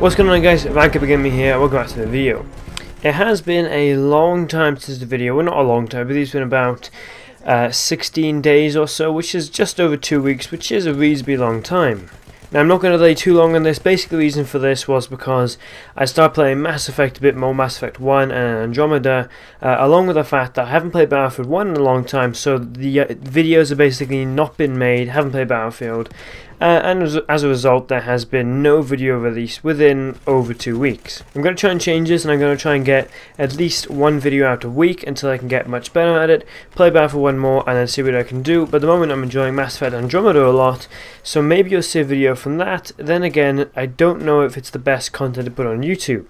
What's going on, guys? RankUpAgamer here. Welcome back to the video. It has been a long time since the video. Well, not a long time, but it's been about 16 days or so, which is just over 2 weeks, which is a reasonably long time. Now, I'm not going to delay too long on this. Basically, the reason for this was because I started playing Mass Effect a bit more, Mass Effect 1 and Andromeda, along with the fact that I haven't played Battlefield 1 in a long time, so the videos have basically not been made, haven't played Battlefield, and as a result, there has been no video release within over 2 weeks. I'm going to try and change this, and I'm going to try and get at least one video out a week until I can get much better at it, play Battlefield 1 more, and then see what I can do. But at the moment, I'm enjoying Mass Effect Andromeda a lot, so maybe you'll see a video from that. Then again, I don't know if it's the best content to put on YouTube.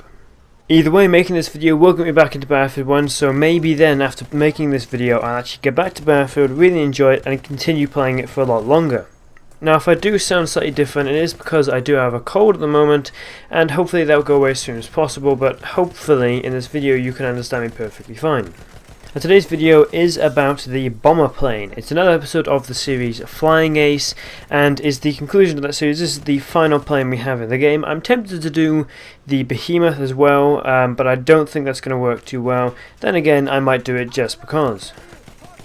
Either way, making this video will get me back into Battlefield 1, so maybe then after making this video, I'll actually get back to Battlefield, really enjoy it, and continue playing it for a lot longer. Now, if I do sound slightly different, it is because I do have a cold at the moment, and hopefully that will go away as soon as possible, but hopefully in this video you can understand me perfectly fine. Now, today's video is about the bomber plane. It's another episode of the series Flying Ace, and is the conclusion of that series. This is the final plane we have in the game. I'm tempted to do the Behemoth as well, but I don't think that's going to work too well. Then again, I might do it just because.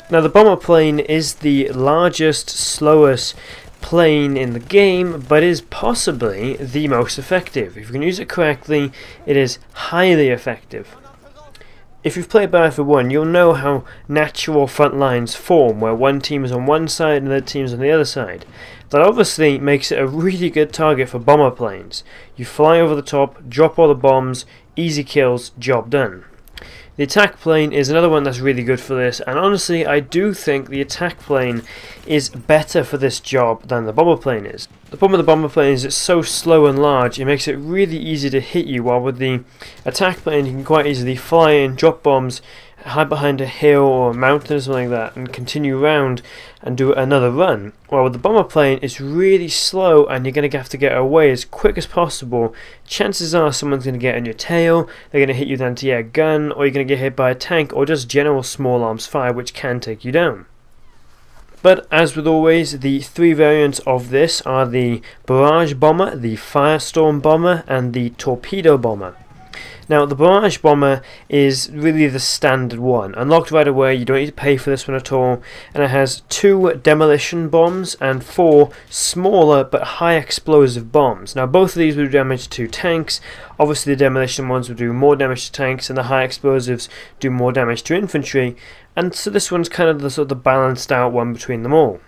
Now, the bomber plane is the largest, slowest plane in the game, but is possibly the most effective. If you can use it correctly, it is highly effective. If you've played Battlefield 1, you'll know how natural front lines form, where one team is on one side and the other team is on the other side. That obviously makes it a really good target for bomber planes. You fly over the top, drop all the bombs, easy kills, job done. The attack plane is another one that's really good for this, and honestly I do think the attack plane is better for this job than the bomber plane is. The problem with the bomber plane is it's so slow and large, it makes it really easy to hit you, while with the attack plane you can quite easily fly in, drop bombs, hide behind a hill or a mountain or something like that, and continue around and do another run. While with the bomber plane, it's really slow and you're going to have to get away as quick as possible. Chances are someone's going to get in your tail, they're going to hit you with an anti-air gun, or you're going to get hit by a tank, or just general small arms fire, which can take you down. But as with always, the three variants of this are the Barrage Bomber, the Firestorm Bomber, and the Torpedo Bomber. Now, the Barrage Bomber is really the standard one. Unlocked right away, you don't need to pay for this one at all. And it has 2 demolition bombs and 4 smaller but high explosive bombs. Now, both of these will do damage to tanks. Obviously, the demolition ones will do more damage to tanks, and the high explosives do more damage to infantry. And so this one's kind of the sort of balanced out one between them all.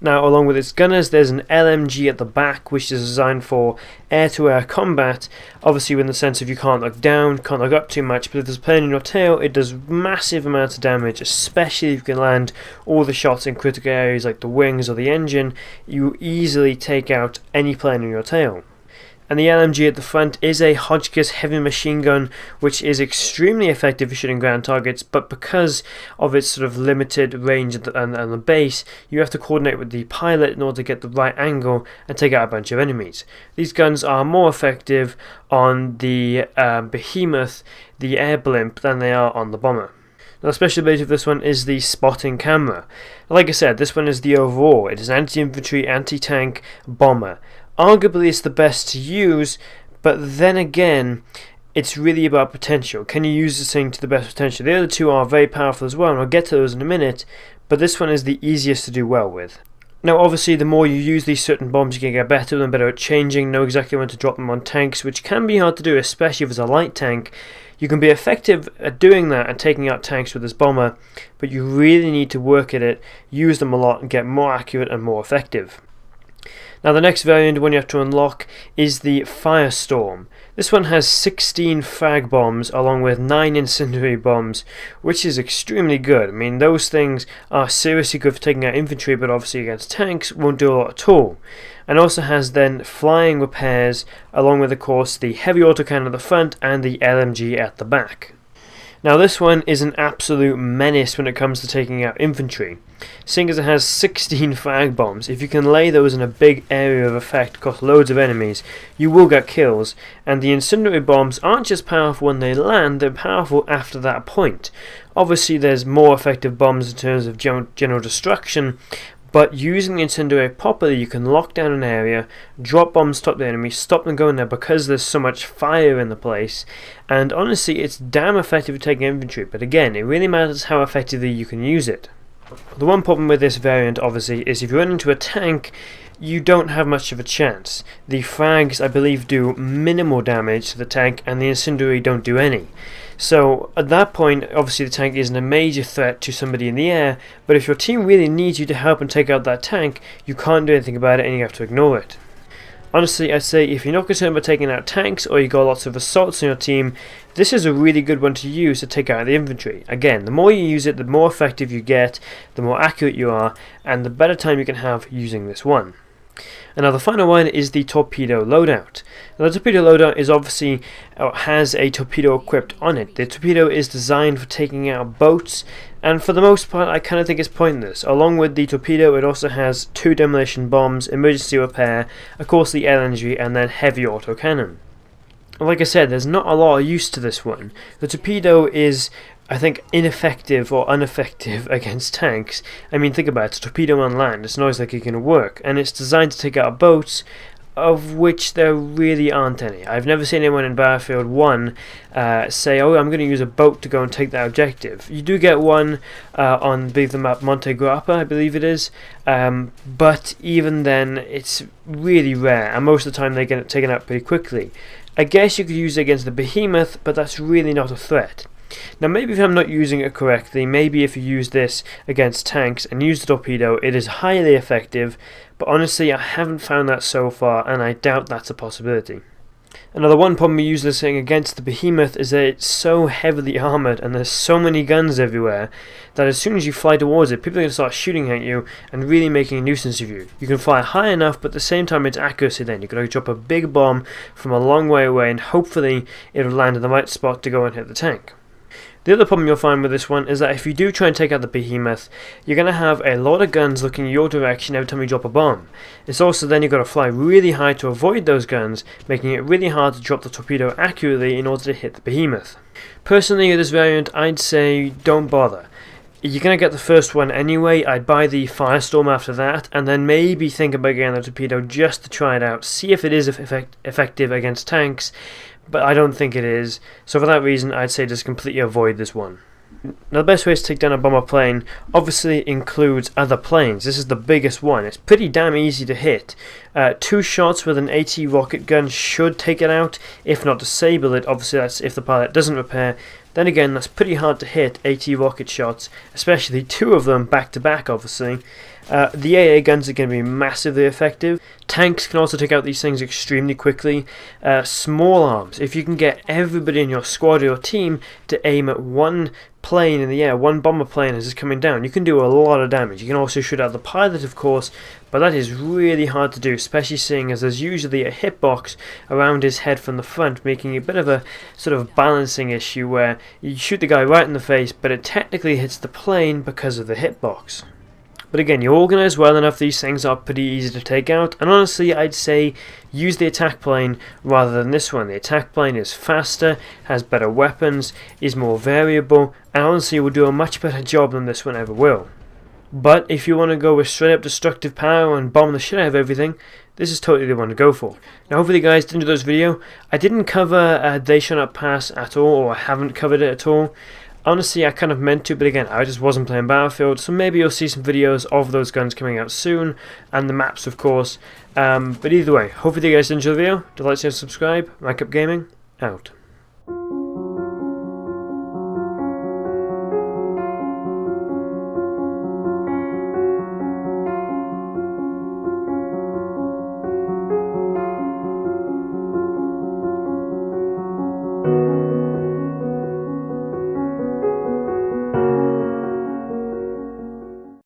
Now, along with its gunners, there's an LMG at the back, which is designed for air-to-air combat. Obviously, in the sense of you can't look down, can't look up too much, but if there's a plane in your tail, it does massive amounts of damage, especially if you can land all the shots in critical areas like the wings or the engine. You easily take out any plane in your tail. And the LMG at the front is a Hotchkiss heavy machine gun, which is extremely effective for shooting ground targets, but because of its sort of limited range and the base, you have to coordinate with the pilot in order to get the right angle and take out a bunch of enemies. These guns are more effective on the Behemoth, the air blimp, than they are on the bomber. Now, the special ability of this one is the spotting camera. Like I said, this one is the overall. It is an anti-infantry, anti-tank bomber. Arguably it's the best to use, but then again, it's really about potential. Can you use this thing to the best potential? The other two are very powerful as well, and I'll get to those in a minute, but this one is the easiest to do well with. Now, obviously, the more you use these certain bombs, you can get better and better at changing, know exactly when to drop them on tanks, which can be hard to do, especially if it's a light tank. You can be effective at doing that and taking out tanks with this bomber, but you really need to work at it, use them a lot, and get more accurate and more effective. Now, the next variant one you have to unlock is the Firestorm. This one has 16 frag bombs along with 9 incendiary bombs, which is extremely good. I mean, those things are seriously good for taking out infantry, but obviously against tanks won't do a lot at all. And also has then flying repairs, along with, of course, the heavy autocannon at the front and the LMG at the back. Now, this one is an absolute menace when it comes to taking out infantry. Seeing as it has 16 frag bombs, if you can lay those in a big area of effect across loads of enemies, you will get kills, and the incendiary bombs aren't just powerful when they land, they're powerful after that point. Obviously there's more effective bombs in terms of general destruction, But using the incendiary properly, you can lock down an area, drop bombs, stop the enemy, stop them going there because there's so much fire in the place. And honestly, it's damn effective at taking infantry. But again, it really matters how effectively you can use it. The one problem with this variant, obviously, is if you run into a tank, you don't have much of a chance. The frags, I believe, do minimal damage to the tank, and the incendiary don't do any. So at that point, obviously the tank isn't a major threat to somebody in the air, but if your team really needs you to help and take out that tank, you can't do anything about it and you have to ignore it. Honestly, I'd say if you're not concerned about taking out tanks or you got lots of assaults on your team, this is a really good one to use to take out the infantry. Again, the more you use it, the more effective you get, the more accurate you are, and the better time you can have using this one. And now the final one is the torpedo loadout. Now the torpedo loadout is obviously has a torpedo equipped on it. The torpedo is designed for taking out boats, and for the most part I kind of think it's pointless. Along with the torpedo, it also has 2 demolition bombs, emergency repair, of course the LNG, and then heavy autocannon. Like I said, there's not a lot of use to this one. The torpedo is, I think, ineffective or ineffective against tanks. I mean, think about it, it's a torpedo on land, it's not always like it's going to work, and it's designed to take out boats, of which there really aren't any. I've never seen anyone in Battlefield 1 say, oh, I'm going to use a boat to go and take that objective. You do get one on, I believe, the map Monte Grappa, I believe it is, but even then, it's really rare, and most of the time they get it taken out pretty quickly. I guess you could use it against the Behemoth, but that's really not a threat. Now maybe if I'm not using it correctly, maybe if you use this against tanks and use the torpedo, it is highly effective, but honestly I haven't found that so far, and I doubt that's a possibility. Another one problem we use this thing against the Behemoth is that it's so heavily armoured and there's so many guns everywhere that as soon as you fly towards it, people are going to start shooting at you and really making a nuisance of you. You can fly high enough, but at the same time it's accuracy then. You've got to drop a big bomb from a long way away and hopefully it'll land in the right spot to go and hit the tank. The other problem you'll find with this one is that if you do try and take out the Behemoth, you're going to have a lot of guns looking your direction every time you drop a bomb. It's also then you've got to fly really high to avoid those guns, making it really hard to drop the torpedo accurately in order to hit the Behemoth. Personally, with this variant, I'd say don't bother. You're going to get the first one anyway. I'd buy the Firestorm after that, and then maybe think about getting the torpedo just to try it out, see if it is effective against tanks, but I don't think it is, so for that reason I'd say just completely avoid this one. Now the best way to take down a bomber plane obviously includes other planes. This is the biggest one. It's pretty damn easy to hit. 2 shots with an AT rocket gun should take it out, if not disable it. Obviously that's if the pilot doesn't repair. Then again, that's pretty hard to hit, AT rocket shots, especially 2 of them back to back obviously. The AA guns are going to be massively effective. Tanks can also take out these things extremely quickly. Small arms, if you can get everybody in your squad or your team to aim at one plane in the air, one bomber plane as it's coming down, you can do a lot of damage. You can also shoot out the pilot, of course, but that is really hard to do, especially seeing as there's usually a hitbox around his head from the front, making it a bit of a sort of balancing issue where you shoot the guy right in the face, but it technically hits the plane because of the hitbox. But again, you organise well enough, these things are pretty easy to take out, and honestly I'd say use the attack plane rather than this one. The attack plane is faster, has better weapons, is more variable, and honestly will do a much better job than this one ever will. But if you want to go with straight up destructive power and bomb the shit out of everything, this is totally the one to go for. Now hopefully you guys did enjoy this video. I didn't cover They Shall Not Pass at all, or I haven't covered it at all. Honestly, I kind of meant to, but again, I just wasn't playing Battlefield, so maybe you'll see some videos of those guns coming out soon, and the maps, of course. But either way, hopefully you guys enjoyed the video. Do like, share, subscribe. Rank Up Gaming, out.